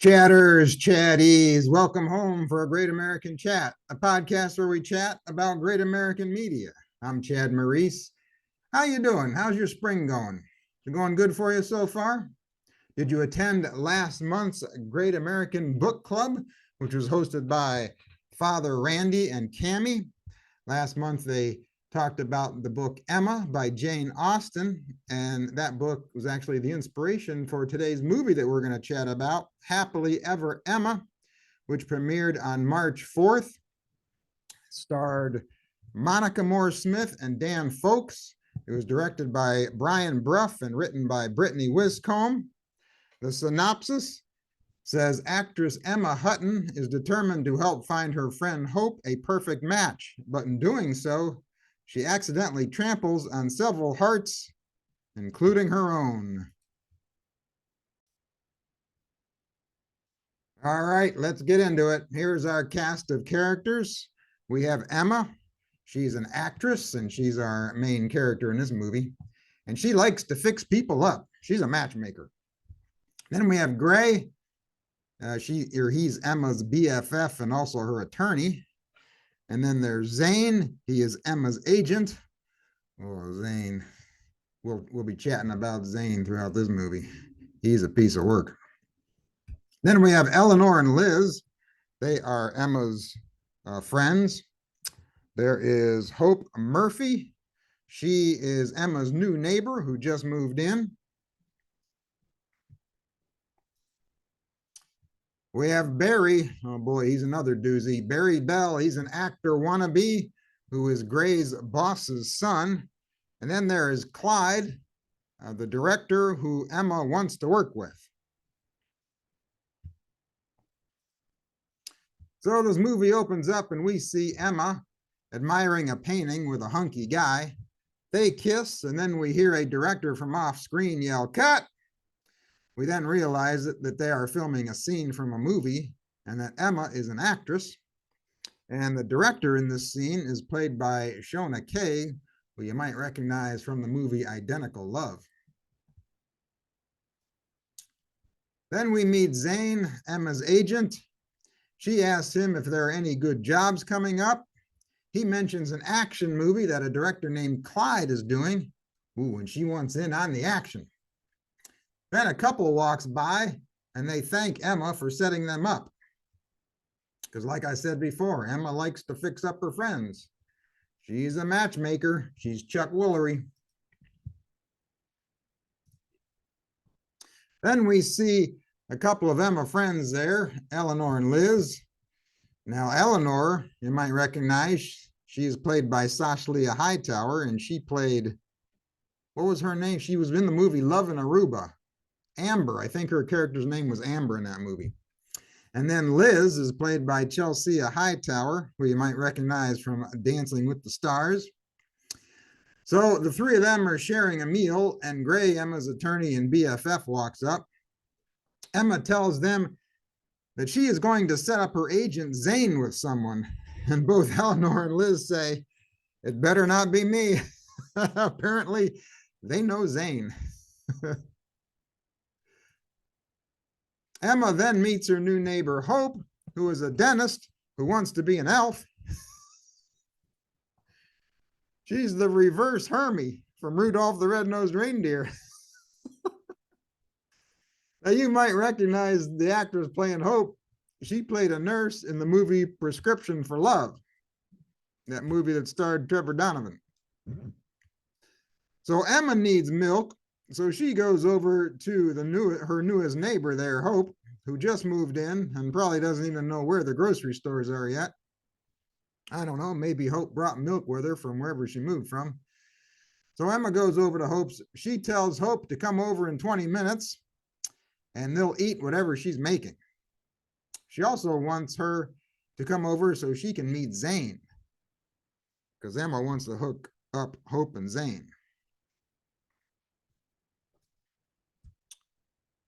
Chatters, chatties, welcome home for a Great American Chat, a podcast where we chat about great American media. I'm Chad Maurice. How you doing? How's your spring going? Is it going good for you so far? Did you attend last month's Great American Book Club, which was hosted by Father Randy and Cami? Last month they talked about the book Emma by Jane Austen, and that book was actually the inspiration for today's movie that we're going to chat about, Happily Ever Emma, which premiered on March 4th, starred Monica Moore Smith and Dan Fowlks. It was directed by Brian Brough and written by Brittany Wiscombe. The synopsis says actress Emma Hutton is determined to help find her friend Hope a perfect match, but in doing so, she accidentally tramples on several hearts, including her own. All right, let's get into it. Here's our cast of characters. We have Emma. She's an actress, and she's our main character in this movie. And she likes to fix people up. She's a matchmaker. Then we have Gray. He's Emma's BFF and also her attorney. And then there's Zane. He is Emma's agent. Oh, Zane. We'll be chatting about Zane throughout this movie. He's a piece of work. Then we have Eleanor and Liz. They are Emma's friends. There is Hope Murphy. She is Emma's new neighbor who just moved in. We have Barry. Oh boy, he's another doozy. Barry Bell, he's an actor wannabe who is Gray's boss's son. And then there is Clyde, the director who Emma wants to work with. So this movie opens up and we see Emma admiring a painting with a hunky guy. They kiss, and then we hear a director from off screen yell, "Cut!" We then realize that they are filming a scene from a movie and that Emma is an actress. And the director in this scene is played by Shona Kay, who you might recognize from the movie Identical Love. Then we meet Zane, Emma's agent. She asks him if there are any good jobs coming up. He mentions an action movie that a director named Clyde is doing. Ooh, and she wants in on the action. Then a couple walks by and they thank Emma for setting them up. Because like I said before, Emma likes to fix up her friends. She's a matchmaker. She's Chuck Woolery. Then we see a couple of Emma friends there, Eleanor and Liz. Now, Eleanor, you might recognize, she is played by Sasha Hightower, and she played, what was her name? She was in the movie Love in Aruba. Amber, I think her character's name was Amber in that movie. And then Liz is played by Chelsea Hightower, who you might recognize from Dancing with the Stars. So the three of them are sharing a meal, and Gray, Emma's attorney and BFF, walks up. Emma tells them that she is going to set up her agent Zane with someone, and both Eleanor and Liz say, "It better not be me." Apparently, they know Zane. Emma then meets her new neighbor, Hope, who is a dentist who wants to be an elf. She's the reverse Hermie from Rudolph the Red-Nosed Reindeer. Now, you might recognize the actress playing Hope. She played a nurse in the movie Prescription for Love, that movie that starred Trevor Donovan. So Emma needs milk, so she goes over to her newest neighbor there, Hope, who just moved in and probably doesn't even know where the grocery stores are yet. I don't know, maybe Hope brought milk with her from wherever she moved from. So Emma goes over to Hope's. She tells Hope to come over in 20 minutes and they'll eat whatever she's making. She also wants her to come over so she can meet Zane, because Emma wants to hook up Hope and Zane.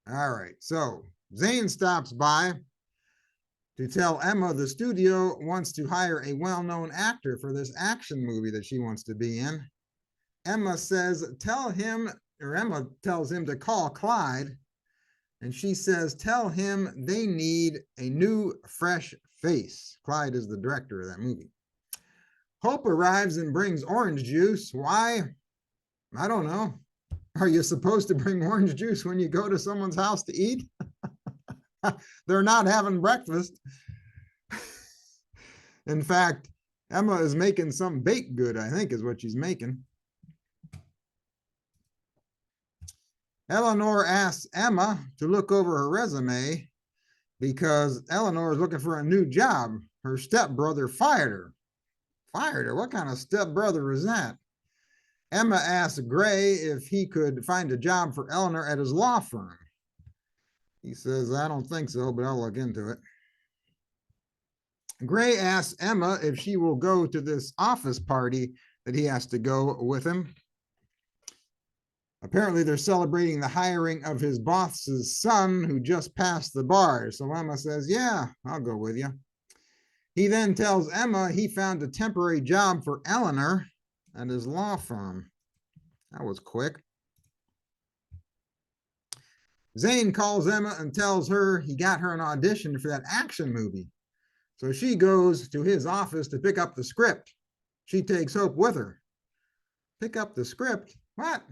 All right, so Zane stops by to tell Emma the studio wants to hire a well-known actor for this action movie that she wants to be in. Emma tells him to call Clyde, And she says, tell him they need a new, fresh face. Clyde is the director of that movie. Hope arrives and brings orange juice. Why? I don't know. Are you supposed to bring orange juice when you go to someone's house to eat? They're not having breakfast. In fact, Emma is making some baked good, I think is what she's making. Eleanor asks Emma to look over her resume because Eleanor is looking for a new job. Her stepbrother fired her. Fired her? What kind of stepbrother is that? Emma asks Gray if he could find a job for Eleanor at his law firm. He says, I don't think so, but I'll look into it. Gray asks Emma if she will go to this office party that he has to go with him. Apparently, they're celebrating the hiring of his boss's son who just passed the bar. So Emma says, yeah, I'll go with you. He then tells Emma he found a temporary job for Eleanor at his law firm. That was quick. Zane calls Emma and tells her he got her an audition for that action movie. So she goes to his office to pick up the script. She takes Hope with her. Pick up the script? What?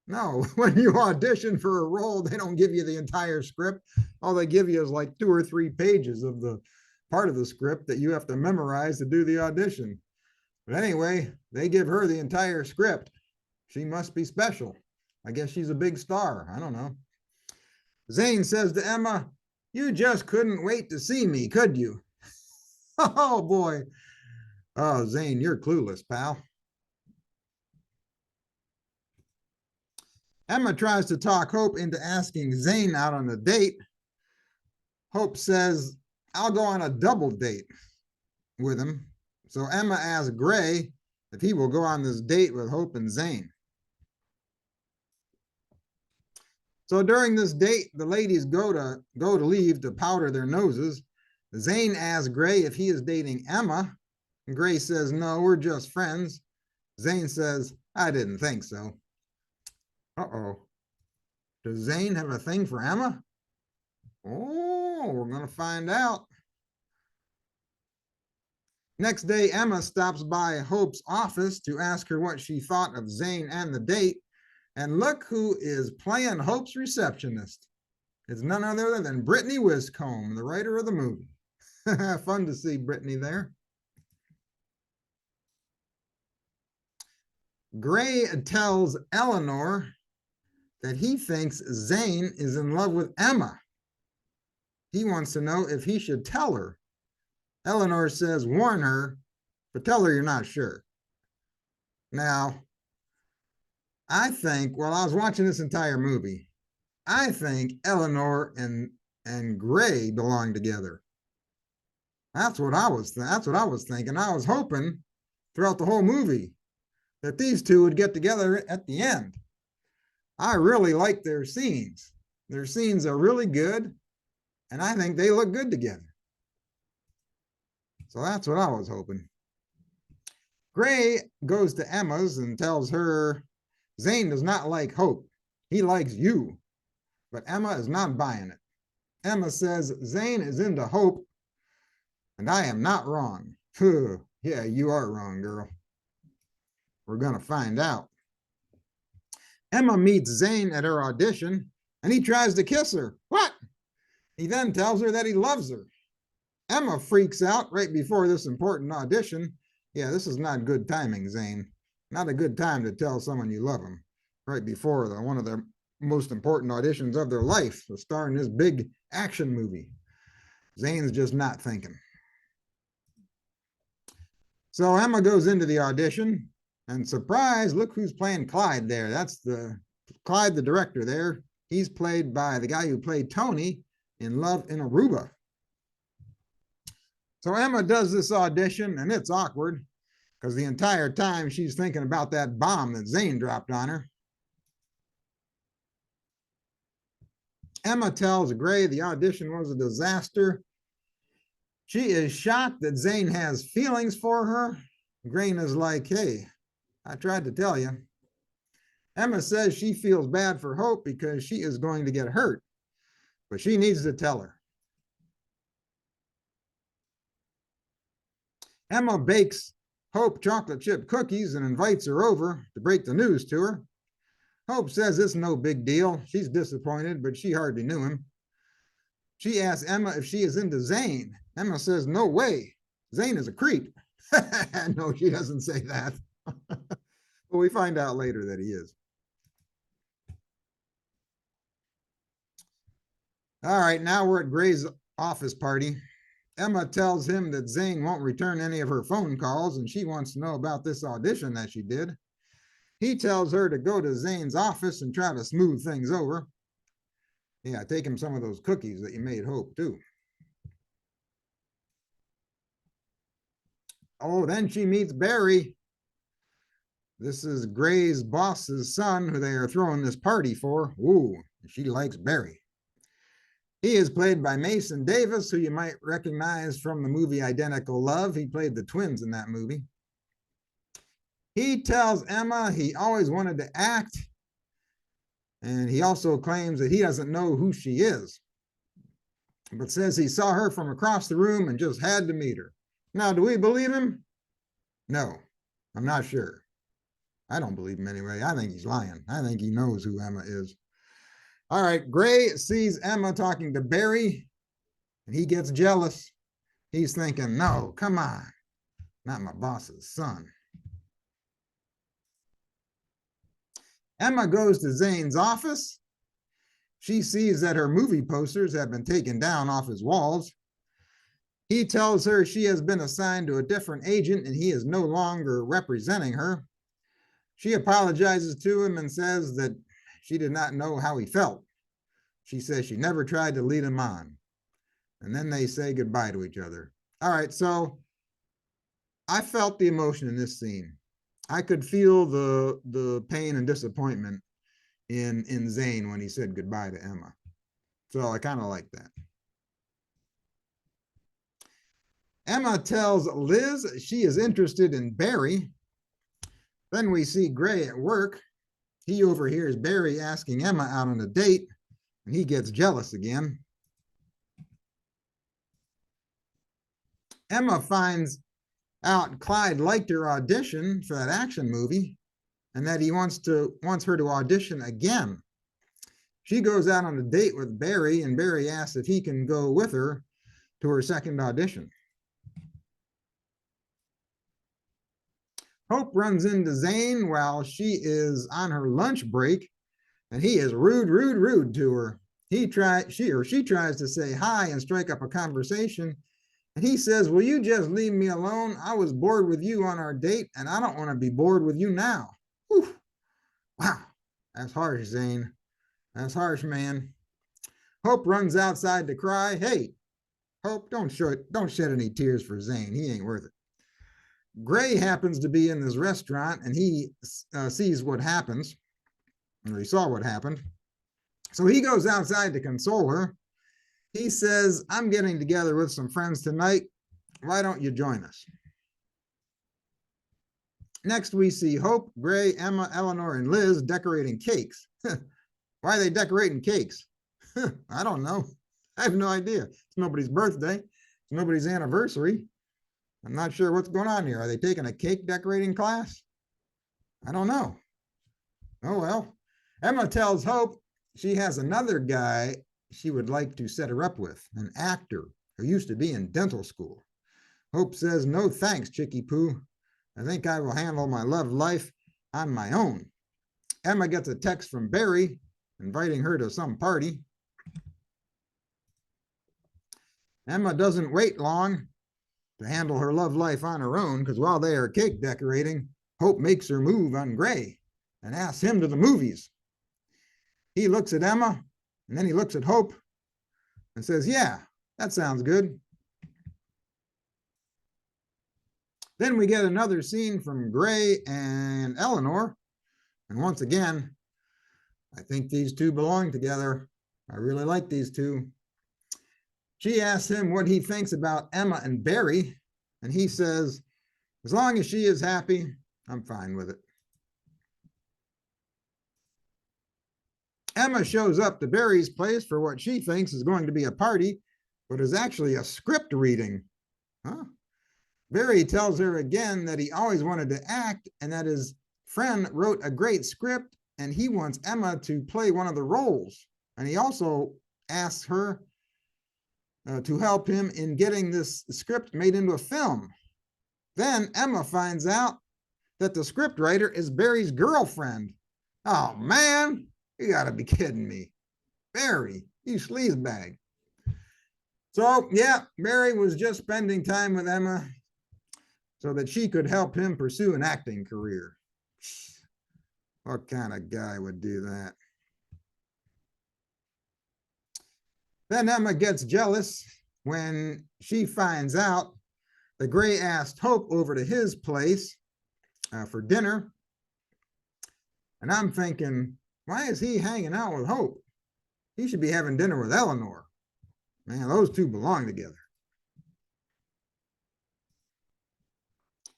No, when you audition for a role, they don't give you the entire script. All they give you is like 2 or 3 pages of the part of the script that you have to memorize to do the audition. But anyway, they give her the entire script. She must be special. I guess she's a big star. I don't know. Zane says to Emma, you just couldn't wait to see me, could you? Oh, boy. Oh, Zane, you're clueless, pal. Emma tries to talk Hope into asking Zane out on a date. Hope says, I'll go on a double date with him. So Emma asks Gray if he will go on this date with Hope and Zane. So during this date, the ladies go to leave to powder their noses. Zane asks Gray if he is dating Emma. And Gray says, no, we're just friends. Zane says, I didn't think so. Uh-oh. Does Zane have a thing for Emma? Oh, we're going to find out. Next day, Emma stops by Hope's office to ask her what she thought of Zane and the date. And look who is playing Hope's receptionist. It's none other than Brittany Wiscombe, the writer of the movie. Fun to see Brittany there. Gray tells Eleanor that he thinks Zane is in love with Emma. He wants to know if he should tell her. Eleanor says, warn her, but tell her you're not sure. Now, I think, while I was watching this entire movie, I think Eleanor and Gray belong together. That's what I was thinking. I was hoping throughout the whole movie that these two would get together at the end. I really like their scenes. Their scenes are really good, and I think they look good together. So that's what I was hoping. Gray goes to Emma's and tells her Zane does not like Hope. He likes you. But Emma is not buying it. Emma says Zane is into Hope, and I am not wrong. Yeah, you are wrong, girl. We're going to find out. Emma meets Zane at her audition, and he tries to kiss her. What? He then tells her that he loves her. Emma freaks out right before this important audition. Yeah, this is not good timing, Zane. Not a good time to tell someone you love them right before one of their most important auditions of their life, to star in this big action movie. Zane's just not thinking. So Emma goes into the audition, and surprise, look who's playing Clyde there. That's Clyde, the director there. He's played by the guy who played Tony in Love in Aruba. So Emma does this audition, and it's awkward because the entire time she's thinking about that bomb that Zane dropped on her. Emma tells Gray the audition was a disaster. She is shocked that Zane has feelings for her. Gray is like, hey, I tried to tell you. Emma says she feels bad for Hope because she is going to get hurt. but she needs to tell her. Emma bakes Hope chocolate chip cookies and invites her over to break the news to her. Hope says it's no big deal. She's disappointed, but she hardly knew him. She asks Emma if she is into Zane. Emma says, no way. Zane is a creep. No, she doesn't say that. But we find out later that he is. All right, now we're at Gray's office party. Emma tells him that Zane won't return any of her phone calls, and she wants to know about this audition that she did. He tells her to go to Zane's office and try to smooth things over. Yeah, take him some of those cookies that you made Hope, too. Oh, then she meets Barry. This is Gray's boss's son, who they are throwing this party for. Ooh, she likes Barry. He is played by Mason Davis, who you might recognize from the movie Identical Love. He played the twins in that movie. He tells Emma he always wanted to act, and he also claims that he doesn't know who she is, but says he saw her from across the room and just had to meet her. Now, do we believe him? No, I'm not sure. I don't believe him anyway. I think he's lying. I think he knows who Emma is. All right, Gray sees Emma talking to Barry, and he gets jealous. He's thinking, no, come on, not my boss's son. Emma goes to Zane's office. She sees that her movie posters have been taken down off his walls. He tells her she has been assigned to a different agent and he is no longer representing her. She apologizes to him and says that she did not know how he felt. She says she never tried to lead him on. And then they say goodbye to each other. All right, so I felt the emotion in this scene. I could feel the pain and disappointment in Zane when he said goodbye to Emma. So I kind of like that. Emma tells Liz she is interested in Barry. Then we see Gray at work. He overhears Barry asking Emma out on a date, and he gets jealous again. Emma finds out Clyde liked her audition for that action movie and that he wants her to audition again. She goes out on a date with Barry, and Barry asks if he can go with her to her second audition. Hope runs into Zane while she is on her lunch break, and he is rude to her. She tries to say hi and strike up a conversation, and he says, will you just leave me alone? I was bored with you on our date, and I don't want to be bored with you now. Whew. Wow, that's harsh, Zane. That's harsh, man. Hope runs outside to cry. Hey, Hope, don't shed any tears for Zane. He ain't worth it. Gray happens to be in this restaurant, and he sees what happens, or he saw what happened. So he goes outside to console her. He says, I'm getting together with some friends tonight. Why don't you join us? Next, we see Hope, Gray, Emma, Eleanor, and Liz decorating cakes. Why are they decorating cakes? I don't know. I have no idea. It's nobody's birthday. It's nobody's anniversary. I'm not sure what's going on here. Are they taking a cake decorating class? I don't know. Oh, well. Emma tells Hope she has another guy she would like to set her up with, an actor who used to be in dental school. Hope says, no thanks, Chicky Poo. I think I will handle my love life on my own. Emma gets a text from Barry inviting her to some party. Emma doesn't wait long to handle her love life on her own, because while they are cake decorating, Hope makes her move on Gray and asks him to the movies. He looks at Emma, and then he looks at Hope and says, yeah, that sounds good. Then we get another scene from Gray and Eleanor. And once again, I think these two belong together. I really like these two. She asks him what he thinks about Emma and Barry, and he says, as long as she is happy, I'm fine with it. Emma shows up to Barry's place for what she thinks is going to be a party, but is actually a script reading. Huh? Barry tells her again that he always wanted to act and that his friend wrote a great script and he wants Emma to play one of the roles. And he also asks her to help him in getting this script made into a film. Then Emma finds out that the scriptwriter is Barry's girlfriend. Oh man, you gotta be kidding me. Barry, you sleazebag. So yeah, Barry was just spending time with Emma so that she could help him pursue an acting career. What kind of guy would do that? Then Emma gets jealous when she finds out that Gray asked Hope over to his place for dinner. And I'm thinking, why is he hanging out with Hope? He should be having dinner with Eleanor. Man, those two belong together.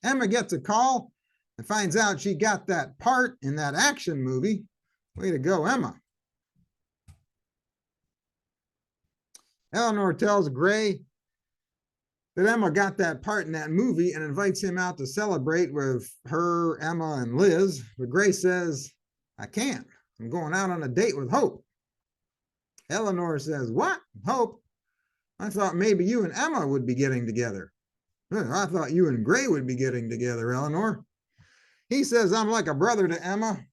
Emma gets a call and finds out she got that part in that action movie. Way to go, Emma. Eleanor tells Gray that Emma got that part in that movie and invites him out to celebrate with her, Emma, and Liz. But Gray says, I can't. I'm going out on a date with Hope. Eleanor says, what? Hope? I thought maybe you and Emma would be getting together. I thought you and Gray would be getting together, Eleanor. He says, I'm like a brother to Emma. And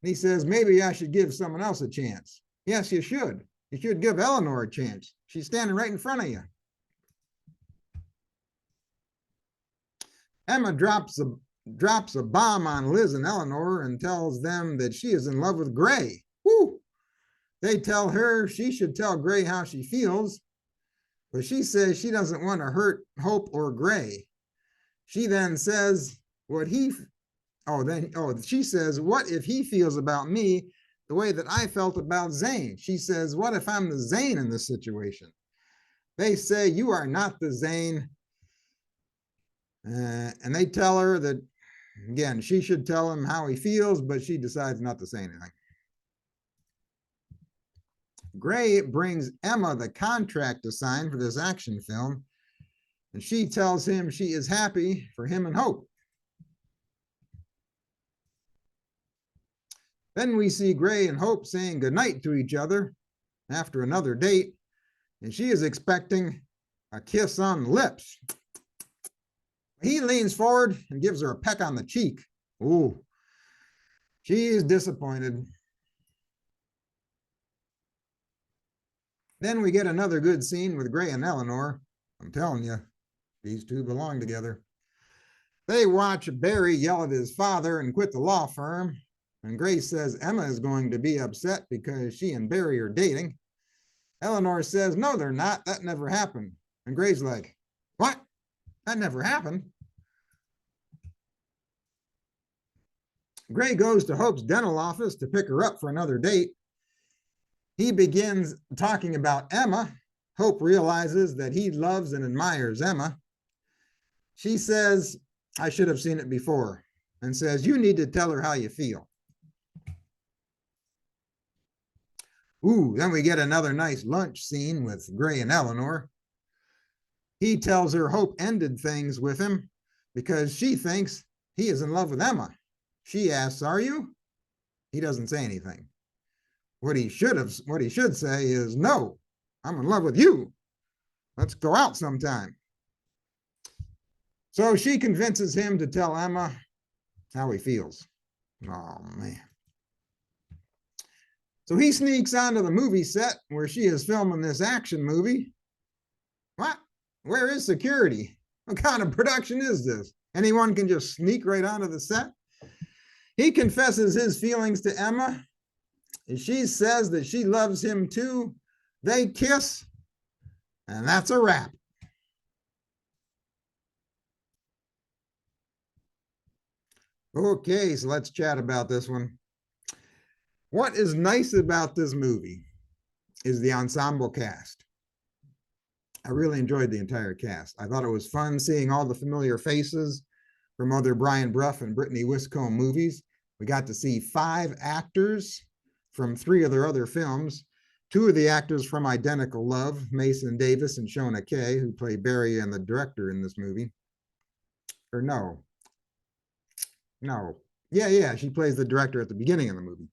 he says, maybe I should give someone else a chance. Yes, you should. You should give Eleanor a chance. She's standing right in front of you. Emma drops a bomb on Liz and Eleanor and tells them that she is in love with Gray. Woo! They tell her she should tell Gray how she feels, but she says she doesn't want to hurt Hope or Gray. She then says she says, what if he feels about me the way that I felt about Zane? She says, what if I'm the Zane in this situation? They say, you are not the Zane. And they tell her that, again, she should tell him how he feels, but she decides not to say anything. Gray brings Emma the contract to sign for this action film, and she tells him she is happy for him and Hope. Then we see Gray and Hope saying goodnight to each other after another date, and she is expecting a kiss on the lips. He leans forward and gives her a peck on the cheek. Ooh, she is disappointed. Then we get another good scene with Gray and Eleanor. I'm telling you, these two belong together. They watch Barry yell at his father and quit the law firm. And Gray says Emma is going to be upset because she and Barry are dating. Eleanor says, no, they're not. That never happened. And Gray's like, what? That never happened. Gray goes to Hope's dental office to pick her up for another date. He begins talking about Emma. Hope realizes that he loves and admires Emma. She says, I should have seen it before, and says, you need to tell her how you feel. Ooh, then we get another nice lunch scene with Gray and Eleanor. He tells her Hope ended things with him because she thinks he is in love with Emma. She asks, are you? He doesn't say anything. What he should say is, no, I'm in love with you. Let's go out sometime. So she convinces him to tell Emma how he feels. Oh, man. So he sneaks onto the movie set where she is filming this action movie. What? Where is security? What kind of production is this? Anyone can just sneak right onto the set? He confesses his feelings to Emma, and she says that she loves him too. They kiss, and that's a wrap. Okay, so let's chat about this one. What is nice about this movie is the ensemble cast. I really enjoyed the entire cast. I thought it was fun seeing all the familiar faces from other Brian Bruff and Brittany Whitcomb movies. We got to see 5 actors from 3 of their other films. 2 of the actors from Identical Love, Mason Davis and Shona Kay, who play Barry and the director in this movie. Or no. Yeah, she plays the director at the beginning of the movie.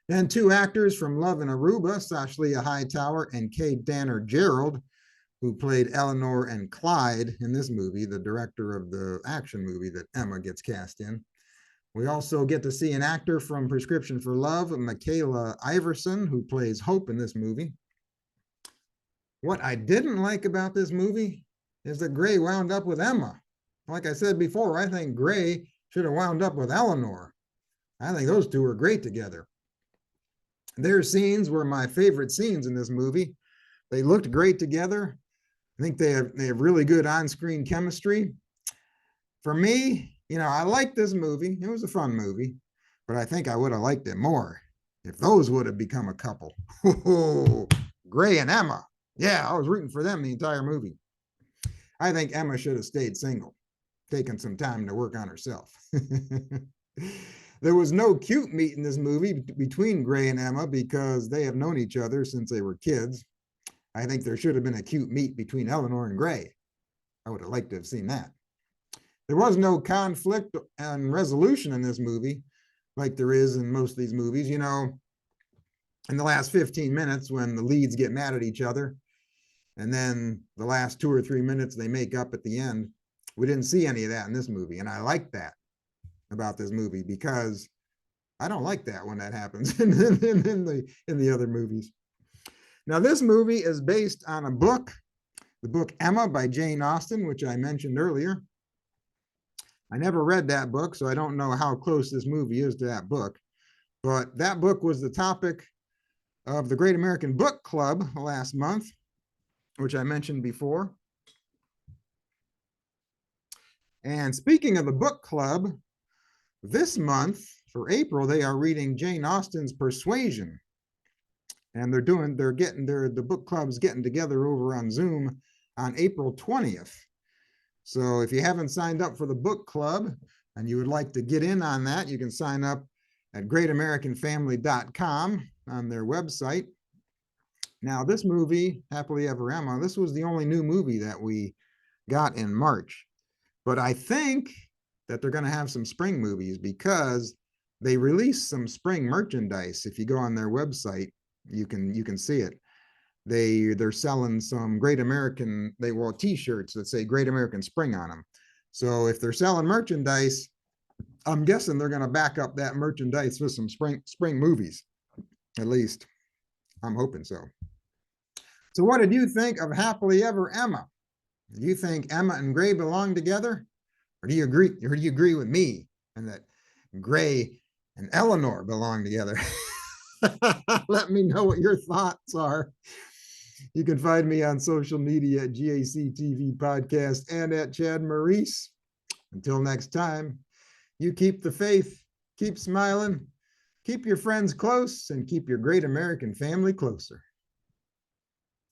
Then 2 actors from Love in Aruba, Sashlia Hightower and Kate Danner Gerald, who played Eleanor and Clyde in this movie, the director of the action movie that Emma gets cast in. We also get to see an actor from Prescription for Love, Michaela Iverson, who plays Hope in this movie. What I didn't like about this movie is that Gray wound up with Emma. Like I said before, I think Gray should have wound up with Eleanor. I think those 2 are great together. Their scenes were my favorite scenes in this movie. They looked great together. I think they have really good on-screen chemistry. For me, I liked this movie. It was a fun movie, but I think I would have liked it more if those would have become a couple. Gray and Emma. Yeah, I was rooting for them the entire movie. I think Emma should have stayed single, taken some time to work on herself. There was no cute meet in this movie between Gray and Emma because they have known each other since they were kids. I think there should have been a cute meet between Eleanor and Gray. I would have liked to have seen that. There was no conflict and resolution in this movie like there is in most of these movies. In the last 15 minutes when the leads get mad at each other, and then the last 2 or 3 minutes they make up at the end. We didn't see any of that in this movie, and I like that about this movie because I don't like that when that happens in the other movies. Now, this movie is based on a book, the book Emma by Jane Austen, which I mentioned earlier. I never read that book, so I don't know how close this movie is to that book, but that book was the topic of the Great American Book Club last month, which I mentioned before. And speaking of the book club, this month for April, they are reading Jane Austen's Persuasion. And the book club's getting together over on Zoom on April 20th. So if you haven't signed up for the book club and you would like to get in on that, you can sign up at greatamericanfamily.com on their website. Now, this movie, Happily Ever Emma, this was the only new movie that we got in March. But I think that they're going to have some spring movies because they released some spring merchandise. If you go on their website, you can see it. They're selling some Great American, t-shirts that say Great American Spring on them. So if they're selling merchandise, I'm guessing they're going to back up that merchandise with some spring movies. At least I'm hoping so. So what did you think of Happily Ever Emma? Do you think Emma and Gray belong together? Or do you agree with me and that Gray and Eleanor belong together? Let me know what your thoughts are. You can find me on social media at GACTV Podcast and at Chad Maurice. Until next time, you keep the faith, keep smiling, keep your friends close, and keep your great American family closer.